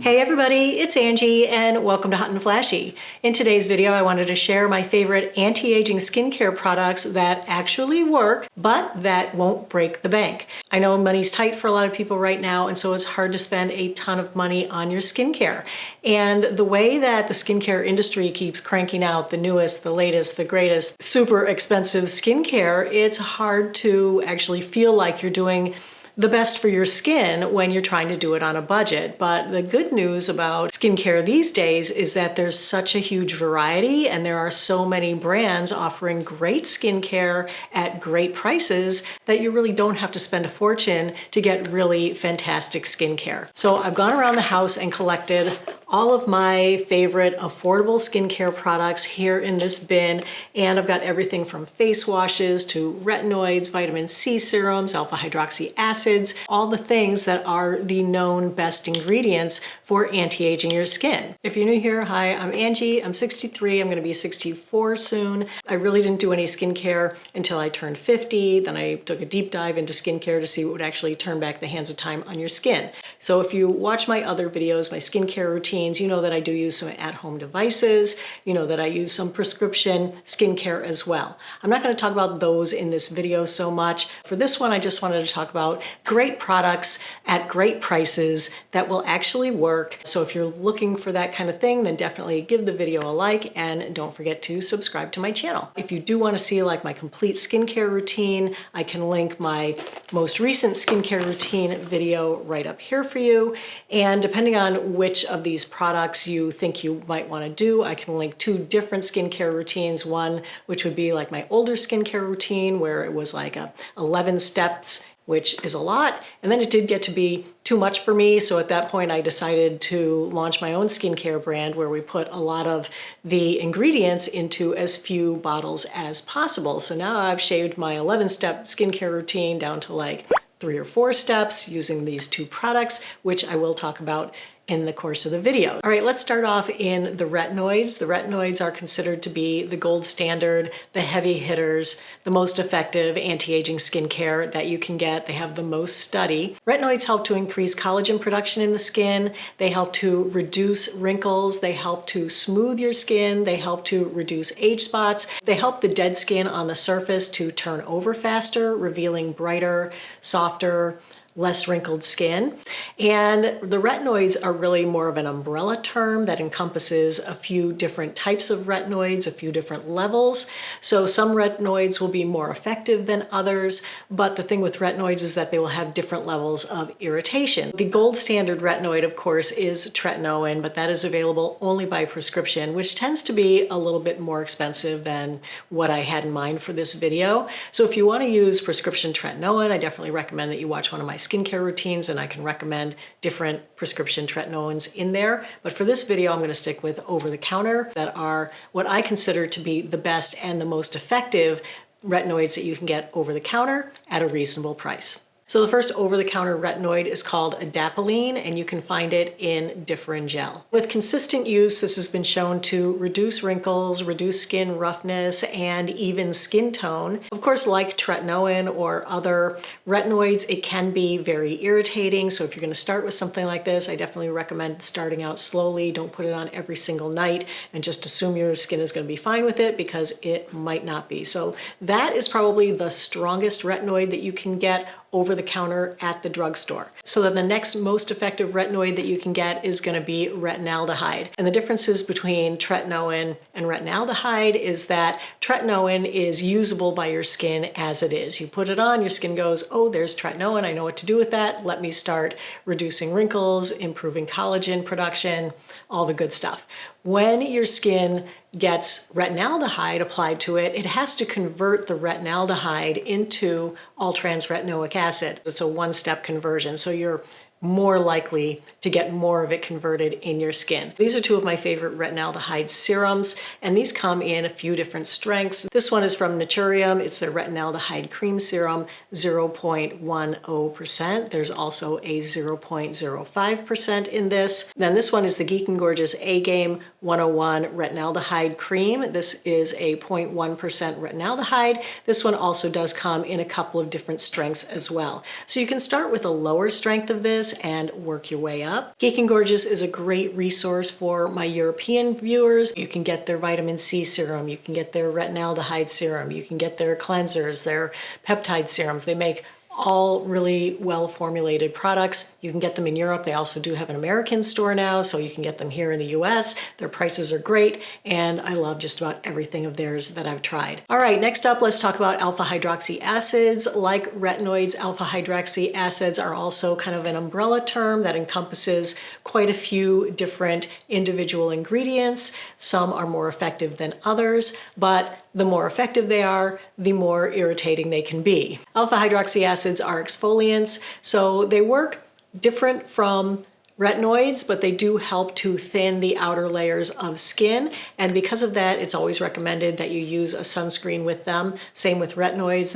Hey everybody, it's Angie and welcome to Hot and Flashy. In today's video, I wanted to share my favorite anti-aging skincare products that actually work, but that won't break the bank. I know money's tight for a lot of people right now, and so it's hard to spend a ton of money on your skincare. And the way that the skincare industry keeps cranking out the newest, the latest, the greatest, super expensive skincare, it's hard to actually feel like you're doing the best for your skin when you're trying to do it on a budget. But the good news about skincare these days is that there's such a huge variety and there are so many brands offering great skincare at great prices that you really don't have to spend a fortune to get really fantastic skincare. So I've gone around the house and collected all of my favorite affordable skincare products here in this bin, and I've got everything from face washes to retinoids, vitamin C serums, alpha hydroxy acids, all the things that are the known best ingredients for anti-aging your skin. If you're new here, hi, I'm Angie, I'm 63, I'm gonna be 64 soon. I really didn't do any skincare until I turned 50, then I took a deep dive into skincare to see what would actually turn back the hands of time on your skin. So if you watch my other videos, my skincare routines, you know that I do use some at-home devices, you know that I use some prescription skincare as well. I'm not going to talk about those in this video so much. For this one, I just wanted to talk about great products at great prices that will actually work. So if you're looking for that kind of thing, then definitely give the video a like and don't forget to subscribe to my channel. If you do want to see like my complete skincare routine, I can link my most recent skincare routine video right up here for you. And depending on which of these products you think you might want to do, I can link two different skincare routines. One, which would be like my older skincare routine where it was like 11 steps, which is a lot. And then it did get to be too much for me. So at that point, I decided to launch my own skincare brand where we put a lot of the ingredients into as few bottles as possible. So now I've shaved my 11-step skincare routine down to like 3 or 4 steps using these two products, which I will talk about in the course of the video. All right, let's start off in the retinoids. The retinoids are considered to be the gold standard, the heavy hitters, the most effective anti-aging skincare that you can get. They have the most study. Retinoids help to increase collagen production in the skin. They help to reduce wrinkles. They help to smooth your skin. They help to reduce age spots. They help the dead skin on the surface to turn over faster, revealing brighter, softer, less wrinkled skin. And the retinoids are really more of an umbrella term that encompasses a few different types of retinoids, a few different levels. So some retinoids will be more effective than others, but the thing with retinoids is that they will have different levels of irritation. The gold standard retinoid, of course, is tretinoin, but that is available only by prescription, which tends to be a little bit more expensive than what I had in mind for this video. So if you want to use prescription tretinoin, I definitely recommend that you watch one of my skincare routines, and I can recommend different prescription tretinoins in there. But for this video, I'm going to stick with over-the-counter that are what I consider to be the best and the most effective retinoids that you can get over-the-counter at a reasonable price. So the first over-the-counter retinoid is called adapalene, and you can find it in Differin Gel. With consistent use, this has been shown to reduce wrinkles, reduce skin roughness, and even skin tone. Of course, like tretinoin or other retinoids, it can be very irritating. So if you're going to start with something like this, I definitely recommend starting out slowly. Don't put it on every single night and just assume your skin is going to be fine with it, because it might not be. So that is probably the strongest retinoid that you can get over the counter at the drugstore. So then the next most effective retinoid that you can get is going to be retinaldehyde. And the differences between tretinoin and retinaldehyde is that tretinoin is usable by your skin as it is. You put it on, your skin goes, oh, there's tretinoin, I know what to do with that. Let me start reducing wrinkles, improving collagen production, all the good stuff. When your skin gets retinaldehyde applied to it, it has to convert the retinaldehyde into all-trans retinoic acid. It's a one-step conversion, so you're more likely to get more of it converted in your skin. These are two of my favorite retinaldehyde serums, and these come in a few different strengths. This one is from Naturium. It's their retinaldehyde cream serum, 0.10%. There's also a 0.05% in this. Then this one is the Geek and Gorgeous A-Game 101 retinaldehyde cream. This is a 0.1% retinaldehyde. This one also does come in a couple of different strengths as well. So you can start with a lower strength of this Gorgeous and work your way up. Geek and Gorgeous is a great resource for my European viewers. You can get their vitamin C serum, you can get their retinaldehyde serum, you can get their cleansers, their peptide serums. They make all really well formulated products. You can get them in Europe. They also do have an American store now, so you can get them here in the US. Their prices are great, and I love just about everything of theirs that I've tried. All right, next up, let's talk about alpha hydroxy acids. Like retinoids, alpha hydroxy acids are also kind of an umbrella term that encompasses quite a few different individual ingredients. Some are more effective than others, but the more effective they are, the more irritating they can be. Alpha hydroxy acids are exfoliants, so they work different from retinoids, but they do help to thin the outer layers of skin. And because of that, it's always recommended that you use a sunscreen with them. Same with retinoids.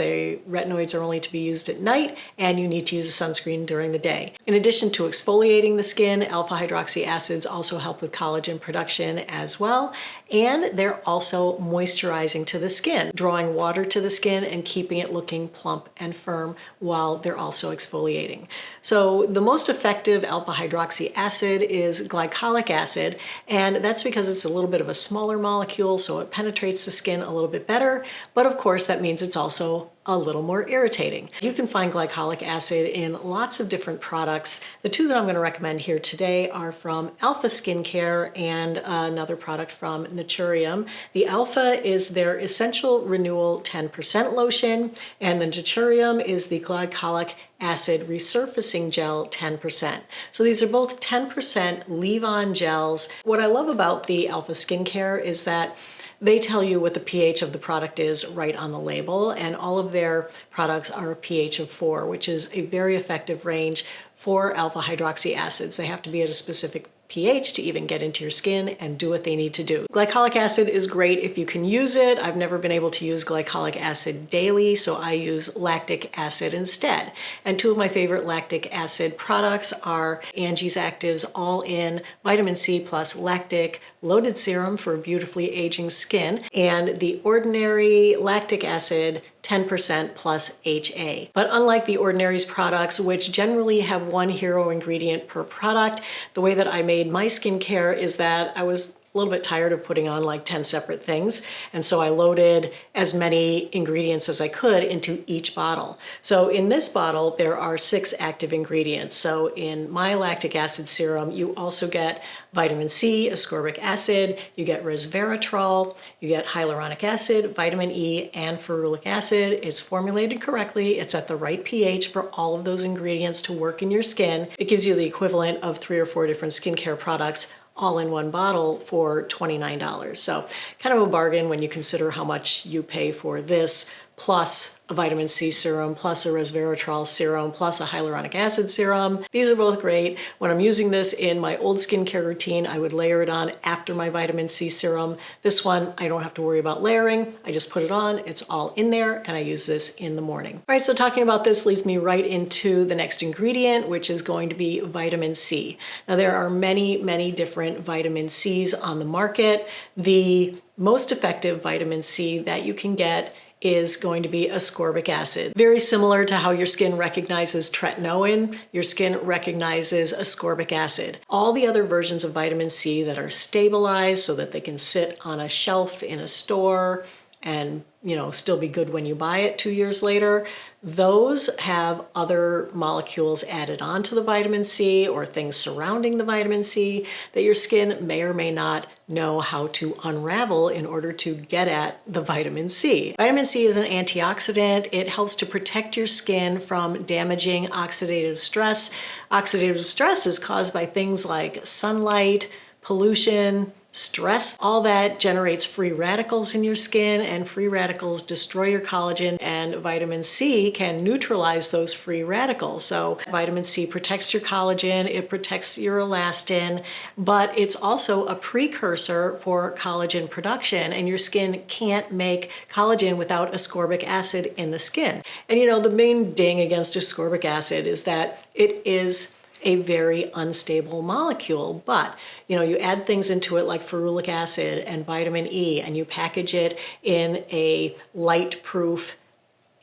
Retinoids are only to be used at night, and you need to use a sunscreen during the day. In addition to exfoliating the skin, alpha hydroxy acids also help with collagen production as well. And they're also moisturizing to the skin, drawing water to the skin and keeping it looking plump and firm while they're also exfoliating. So the most effective alpha hydroxy acid is glycolic acid, and that's because it's a little bit of a smaller molecule, so it penetrates the skin a little bit better, but of course that means it's also a little more irritating. You can find glycolic acid in lots of different products. The two that I'm going to recommend here today are from Alpha Skincare and another product from Naturium. The Alpha is their Essential Renewal 10% lotion, and the Naturium is the glycolic acid resurfacing gel 10%. So these are both 10% leave-on gels. What I love about the Alpha Skincare is that they tell you what the pH of the product is right on the label, and all of their products are a pH of 4, which is a very effective range for alpha hydroxy acids. They have to be at a specific pH to even get into your skin and do what they need to do. Glycolic acid is great if you can use it. I've never been able to use glycolic acid daily, so I use lactic acid instead. And two of my favorite lactic acid products are Angie's Active's All-In Vitamin C plus Lactic Loaded Serum for beautifully aging skin, and the Ordinary Lactic Acid 10% plus HA. But unlike the Ordinary's products, which generally have one hero ingredient per product, the way that I made my skincare is that I was a little bit tired of putting on like 10 separate things. And so I loaded as many ingredients as I could into each bottle. So in this bottle, there are 6 active ingredients. So in my lactic acid serum, you also get vitamin C, ascorbic acid, you get resveratrol, you get hyaluronic acid, vitamin E, and ferulic acid. It's formulated correctly. It's at the right pH for all of those ingredients to work in your skin. It gives you the equivalent of 3 or 4 different skincare products all in one bottle for $29. So kind of a bargain when you consider how much you pay for this, plus a vitamin C serum, plus a resveratrol serum, plus a hyaluronic acid serum. These are both great. When I'm using this in my old skincare routine, I would layer it on after my vitamin C serum. This one, I don't have to worry about layering. I just put it on, it's all in there, and I use this in the morning. All right, so talking about this leads me right into the next ingredient, which is going to be vitamin C. Now, there are many, many different vitamin Cs on the market. The most effective vitamin C that you can get is going to be ascorbic acid. Very similar to how your skin recognizes tretinoin, your skin recognizes ascorbic acid. All the other versions of vitamin C that are stabilized so that they can sit on a shelf in a store and still be good when you buy it 2 years later, those have other molecules added onto the vitamin C or things surrounding the vitamin C that your skin may or may not know how to unravel in order to get at the vitamin C. Vitamin C is an antioxidant. It helps to protect your skin from damaging oxidative stress. Oxidative stress is caused by things like sunlight, pollution, stress. All that generates free radicals in your skin, and free radicals destroy your collagen, and vitamin C can neutralize those free radicals. So vitamin C protects your collagen, it protects your elastin, but it's also a precursor for collagen production, and your skin can't make collagen without ascorbic acid in the skin. And the main ding against ascorbic acid is that it is a very unstable molecule, but you add things into it like ferulic acid and vitamin E, and you package it in a light-proof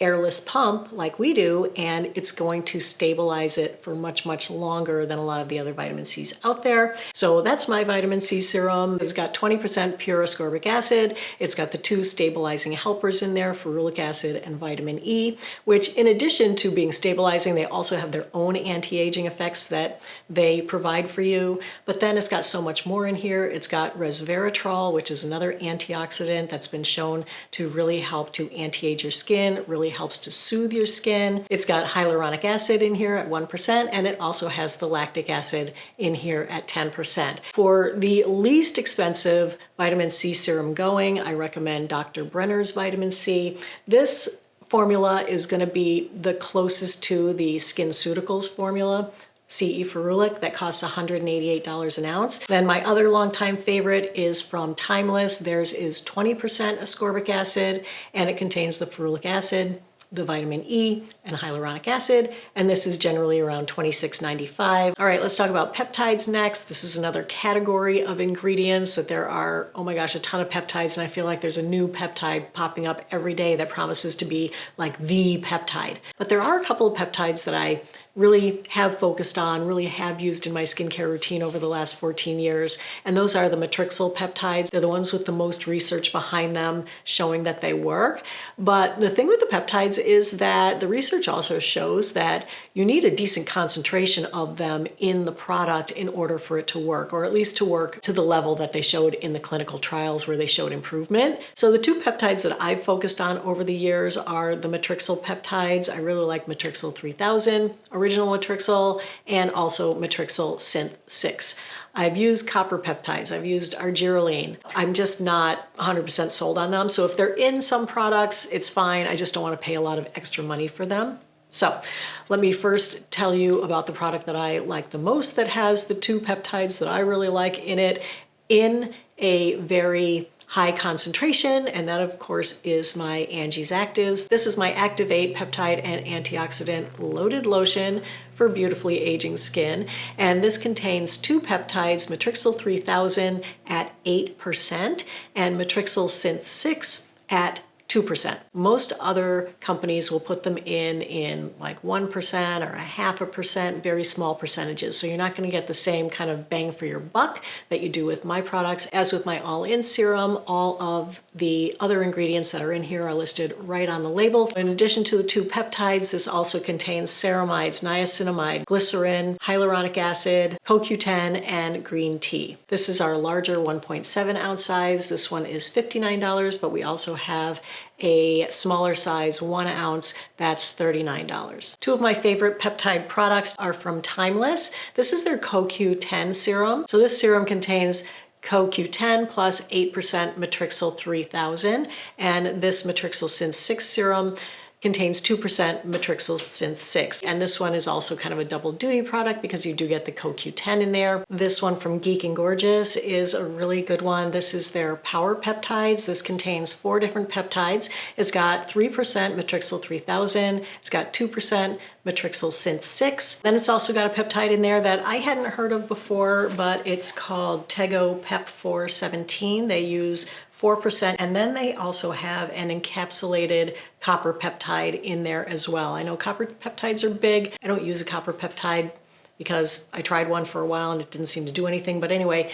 airless pump like we do, and it's going to stabilize it for much, much longer than a lot of the other vitamin C's out there. So that's my vitamin C serum. It's got 20% pure ascorbic acid. It's got the 2 stabilizing helpers in there, ferulic acid and vitamin E, which in addition to being stabilizing, they also have their own anti-aging effects that they provide for you. But then it's got so much more in here. It's got resveratrol, which is another antioxidant that's been shown to really help to anti-age your skin, really helps to soothe your skin. It's got hyaluronic acid in here at 1%, and it also has the lactic acid in here at 10%. For the least expensive vitamin C serum going, I recommend Dr. Brenner's vitamin C. This formula is going to be the closest to the SkinCeuticals formula, CE Ferulic, that costs $188 an ounce. Then my other longtime favorite is from Timeless. Theirs is 20% ascorbic acid, and it contains the ferulic acid, the vitamin E, and hyaluronic acid, and this is generally around $26.95. All right, let's talk about peptides next. This is another category of ingredients that there are, oh my gosh, a ton of peptides, and I feel like there's a new peptide popping up every day that promises to be like the peptide. But there are a couple of peptides that I really have focused on, really have used in my skincare routine over the last 14 years. And those are the matrixyl peptides. They're the ones with the most research behind them showing that they work. But the thing with the peptides is that the research also shows that you need a decent concentration of them in the product in order for it to work, or at least to work to the level that they showed in the clinical trials where they showed improvement. So the 2 peptides that I've focused on over the years are the matrixyl peptides. I really like matrixyl 3000, original matrixyl, and also matrixyl synth 6. I've used copper peptides, I've used argireline. I'm just not 100% sold on them. So if they're in some products, it's fine. I just don't want to pay a lot of extra money for them. So let me first tell you about the product that I like the most that has the 2 peptides that I really like in it in a very high concentration, and that of course is my Angie's Actives. This is my Activate Peptide and Antioxidant Loaded Lotion for beautifully aging skin, and this contains 2 peptides, matrixyl 3000 at 8% and matrixyl synth 6 at 2%. Most other companies will put them in like 1% or a 0.5%, very small percentages. So you're not going to get the same kind of bang for your buck that you do with my products. As with my all-in serum, all of the other ingredients that are in here are listed right on the label. In addition to the 2 peptides, this also contains ceramides, niacinamide, glycerin, hyaluronic acid, CoQ10, and green tea. This is our larger 1.7 ounce size. This one is $59, but we also have a smaller size 1 ounce, that's $39. 2 of my favorite peptide products are from Timeless. This is their CoQ10 serum. So this serum contains CoQ10 plus 8% matrixyl 3000, and this matrixyl synth 6 serum contains 2% matrixyl synth 6. And this one is also kind of a double duty product because you do get the CoQ10 in there. This one from Geek and Gorgeous is a really good one. This is their Power Peptides. This contains 4 different peptides. It's got 3% matrixyl 3000. It's got 2% matrixyl synth 6. Then it's also got a peptide in there that I hadn't heard of before, but it's called Tego Pep 417. They use 4%, and then they also have an encapsulated copper peptide in there as well. I know copper peptides are big. I don't use a copper peptide because I tried one for a while and it didn't seem to do anything. But anyway,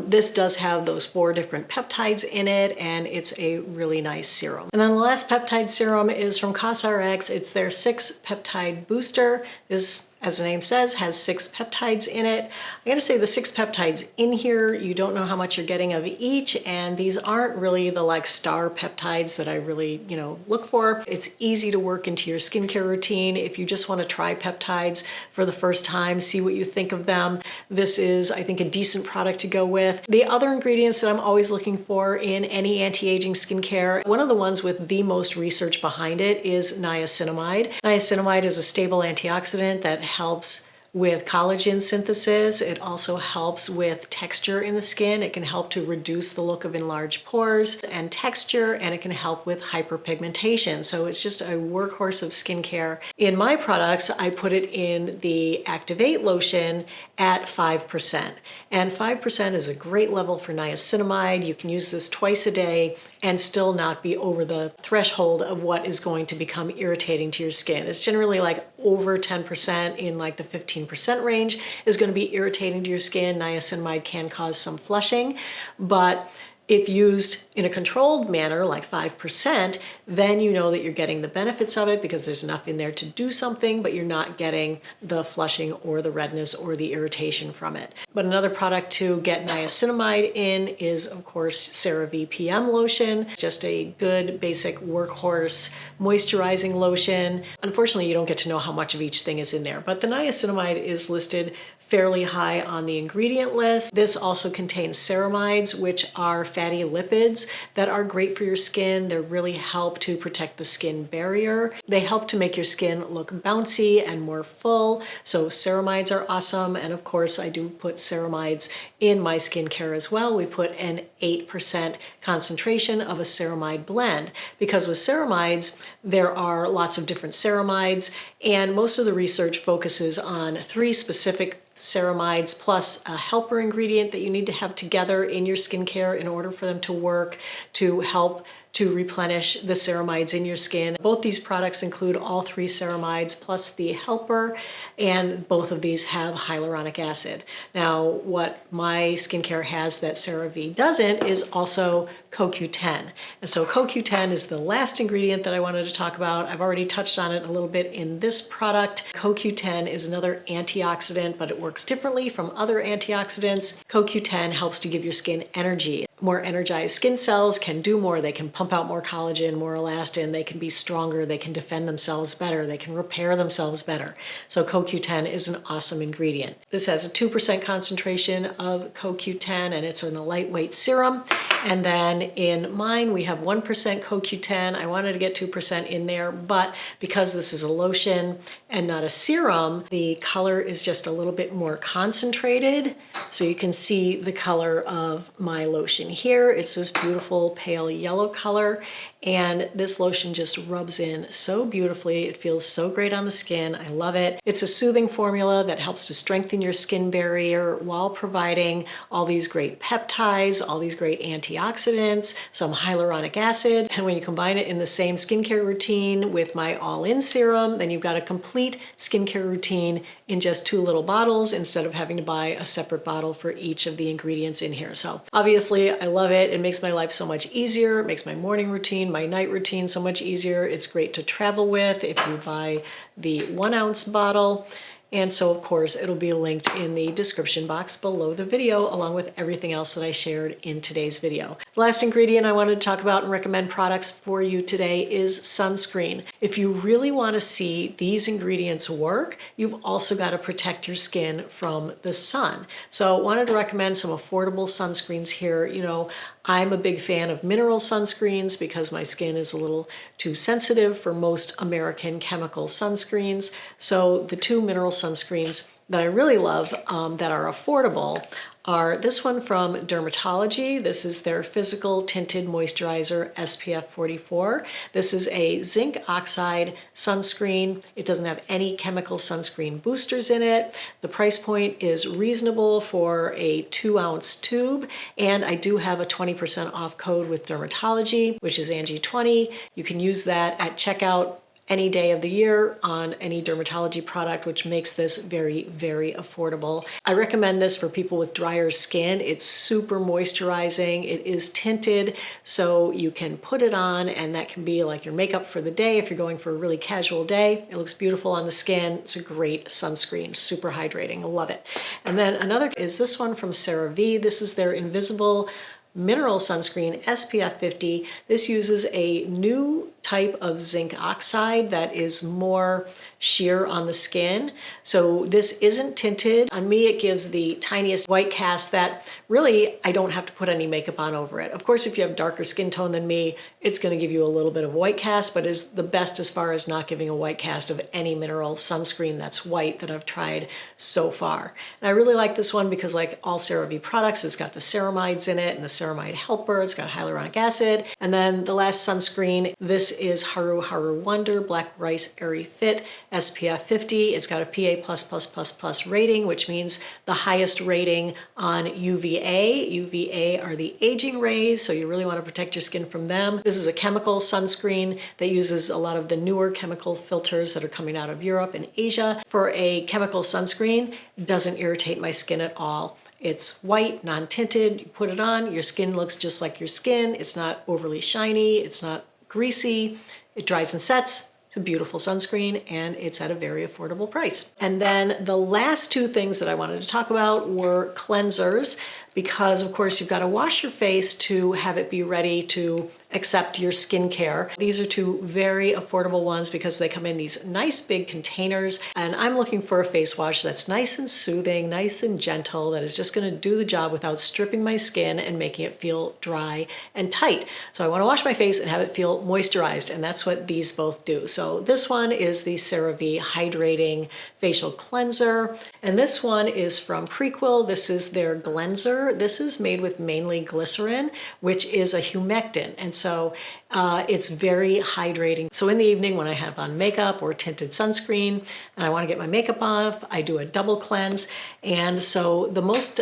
this does have those 4 different peptides in it, and it's a really nice serum. And then the last peptide serum is from CosRx. It's their 6 peptide booster. This, as the name says, has 6 peptides in it. I gotta say, the 6 peptides in here, you don't know how much you're getting of each, and these aren't really the like star peptides that I really, look for. It's easy to work into your skincare routine. If you just wanna try peptides for the first time, see what you think of them, this is, I think, a decent product to go with. The other ingredients that I'm always looking for in any anti-aging skincare, one of the ones with the most research behind it is niacinamide. Niacinamide is a stable antioxidant that helps with collagen synthesis. It also helps with texture in the skin. It can help to reduce the look of enlarged pores and texture, and it can help with hyperpigmentation. So it's just a workhorse of skincare. In my products, I put it in the Activate lotion, at 5%. And 5% is a great level for niacinamide. You can use this twice a day and still not be over the threshold of what is going to become irritating to your skin. It's generally like over 10%, in like the 15% range is going to be irritating to your skin. Niacinamide can cause some flushing, but if used in a controlled manner, like 5%, then you know that you're getting the benefits of it because there's enough in there to do something, but you're not getting the flushing or the redness or the irritation from it. But another product to get niacinamide in is, of course, CeraVe PM lotion. Just a good basic workhorse moisturizing lotion. Unfortunately, you don't get to know how much of each thing is in there, but the niacinamide is listed fairly high on the ingredient list. This also contains ceramides, which are fatty lipids that are great for your skin. They really help to protect the skin barrier. They help to make your skin look bouncy and more full. So ceramides are awesome. And of course, I do put ceramides in my skincare as well. We put an 8% concentration of a ceramide blend because with ceramides, there are lots of different ceramides, and most of the research focuses on 3 specific ceramides plus a helper ingredient that you need to have together in your skincare in order for them to work to help to replenish the ceramides in your skin. Both these products include all 3 ceramides plus the helper, and both of these have hyaluronic acid. Now, what my skincare has that CeraVe doesn't is also CoQ10. And so CoQ10 is the last ingredient that I wanted to talk about. I've already touched on it a little bit in this product. CoQ10 is another antioxidant, but it works differently from other antioxidants. CoQ10 helps to give your skin energy. More energized skin cells can do more. They can pump out more collagen, more elastin. They can be stronger. They can defend themselves better. They can repair themselves better. So CoQ10 is an awesome ingredient. This has a 2% concentration of CoQ10, and it's in a lightweight serum. And then in mine, we have 1% CoQ10. I wanted to get 2% in there, but because this is a lotion and not a serum, the color is just a little bit more concentrated. So you can see the color of my lotion here. It's this beautiful pale yellow color, and this lotion just rubs in so beautifully. It feels so great on the skin. I love it. It's a soothing formula that helps to strengthen your skin barrier while providing all these great peptides, all these great antioxidants, some hyaluronic acid. And when you combine it in the same skincare routine with my all-in serum, then you've got a complete skincare routine in just 2 little bottles instead of having to buy a separate bottle for each of the ingredients in here. So obviously I love it. It makes my life so much easier. It makes my morning routine, my night routine so much easier. It's great to travel with if you buy the 1-ounce bottle. And so, of course, it'll be linked in the description box below the video, along with everything else that I shared in today's video. The last ingredient I wanted to talk about and recommend products for you today is sunscreen. If you really want to see these ingredients work, you've also got to protect your skin from the sun. So I wanted to recommend some affordable sunscreens here. You know, I'm a big fan of mineral sunscreens because my skin is a little too sensitive for most American chemical sunscreens. So the 2 mineral sunscreens that I really love that are affordable are this one from Dermatology. This is their Physical Tinted Moisturizer SPF 44. This is a zinc oxide sunscreen. It doesn't have any chemical sunscreen boosters in it. The price point is reasonable for a 2-ounce tube, and I do have a 20% off code with Dermatology, which is Angie20. You can use that at checkout any day of the year on any dermatology product, which makes this very, very affordable. I recommend this for people with drier skin. It's super moisturizing. It is tinted, so you can put it on, and that can be like your makeup for the day if you're going for a really casual day. It looks beautiful on the skin. It's a great sunscreen, super hydrating. I love it. And then another is this one from CeraVe. This is their Invisible Mineral Sunscreen SPF 50. This uses a new type of zinc oxide that is more sheer on the skin. So this isn't tinted. On me, it gives the tiniest white cast that really I don't have to put any makeup on over it. Of course, if you have darker skin tone than me, it's going to give you a little bit of white cast, but is the best as far as not giving a white cast of any mineral sunscreen that's white that I've tried so far. And I really like this one because, like all CeraVe products, it's got the ceramides in it and the ceramide helper. It's got hyaluronic acid. And then the last sunscreen, this is Haru Haru Wonder Black Rice Airy Fit SPF 50. It's got a PA++++ rating, which means the highest rating on UVA. UVA are the aging rays, so you really want to protect your skin from them. This is a chemical sunscreen that uses a lot of the newer chemical filters that are coming out of Europe and Asia. For a chemical sunscreen, it doesn't irritate my skin at all. It's white, non-tinted. You put it on, your skin looks just like your skin. It's not overly shiny, it's not greasy. It dries and sets. It's a beautiful sunscreen, and it's at a very affordable price. And then the last two things that I wanted to talk about were cleansers, because of course you've got to wash your face to have it be ready to accept your skincare. These are two very affordable ones because they come in these nice big containers, and I'm looking for a face wash that's nice and soothing, nice and gentle, that is just going to do the job without stripping my skin and making it feel dry and tight. So I want to wash my face and have it feel moisturized, and that's what these both do. So this one is the CeraVe Hydrating Facial Cleanser, and this one is from Prequel. This is their Cleanser. This is made with mainly glycerin, which is a humectant, and so it's very hydrating. So in the evening when I have on makeup or tinted sunscreen and I want to get my makeup off, I do a double cleanse. And so the most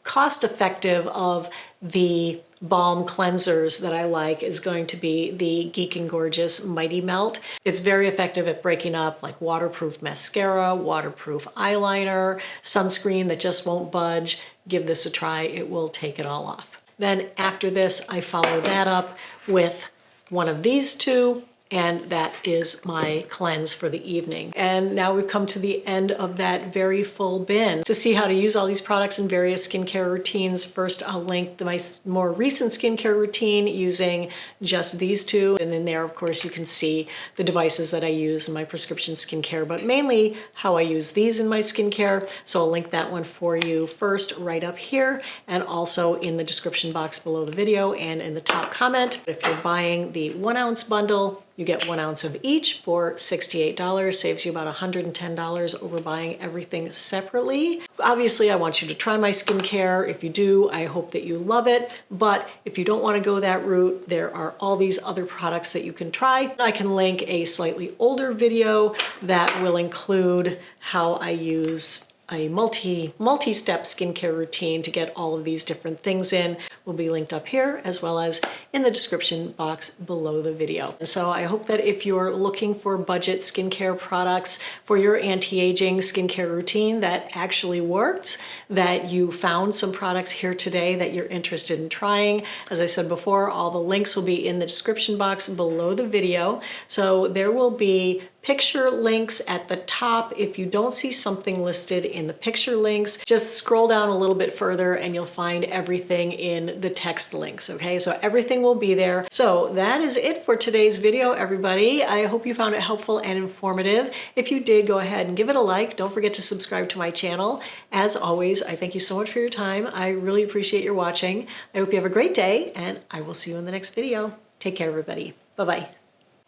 cost-effective of the balm cleansers that I like is going to be the Geek and Gorgeous Mighty Melt. It's very effective at breaking up like waterproof mascara, waterproof eyeliner, sunscreen that just won't budge. Give this a try, it will take it all off. Then after this, I follow that up with one of these two, and that is my cleanse for the evening. And now we've come to the end of that very full bin. To see how to use all these products in various skincare routines, first I'll link my more recent skincare routine using just these two. And in there, of course, you can see the devices that I use in my prescription skincare, but mainly how I use these in my skincare. So I'll link that one for you first right up here, and also in the description box below the video and in the top comment. If you're buying the 1 ounce bundle, you get 1 ounce of each for $68, saves you about $110 over buying everything separately. Obviously, I want you to try my skincare. If you do, I hope that you love it. But if you don't want to go that route, there are all these other products that you can try. I can link a slightly older video that will include how I use a multi-step skincare routine to get all of these different things in. Will be linked up here as well as in the description box below the video. So I hope that if you're looking for budget skincare products for your anti-aging skincare routine that actually worked, that you found some products here today that you're interested in trying. As I said before, all the links will be in the description box below the video. So there will be picture links at the top. If you don't see something listed in the picture links, just scroll down a little bit further and you'll find everything in the text links, okay? So everything will be there. So that is it for today's video, everybody. I hope you found it helpful and informative. If you did, go ahead and give it a like. Don't forget to subscribe to my channel. As always, I thank you so much for your time. I really appreciate your watching. I hope you have a great day, and I will see you in the next video. Take care, everybody. Bye-bye.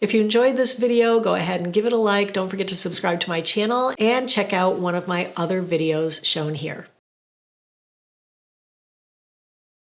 If you enjoyed this video, go ahead and give it a like. Don't forget to subscribe to my channel and check out one of my other videos shown here.